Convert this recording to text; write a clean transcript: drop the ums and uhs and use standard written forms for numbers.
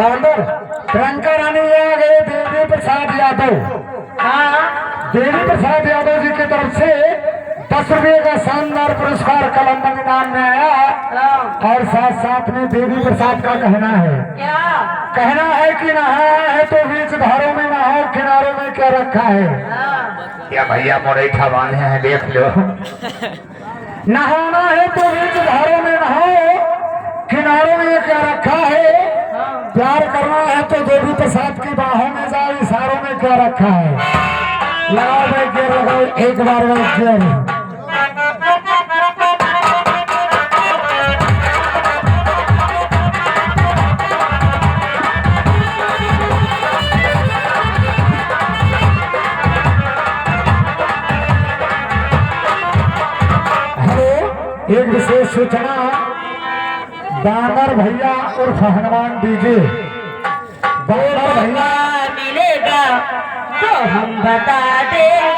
बांदर प्रियंका रानी आ गए देवी प्रसाद यादव। हाँ, देवी प्रसाद यादव जी की तरफ से 10 रुपये का शानदार पुरस्कार कलंदर इनाम में आया। और साथ साथ में देवी प्रसाद का कहना है, क्या कहना है कि नहाया है तो बीच धारों में नहाओ, किनारों में क्या रखा है। क्या भैया मोरेठा बांधे हैं, देख लो। नहाना है तो बीच धारों में नहाओ, किनारों में क्या रखा है। प्यार करना है तो देवी प्रसाद की बाहों में जाओ, इशारों में क्या रखा है। लगाओ भाई गियर, लगाओ एक बार गियर। एक विशेष सूचना, बानर भैया उर्फ हनुमान डीजे, बानर भैया मिलेगा तो हम बता देंगे।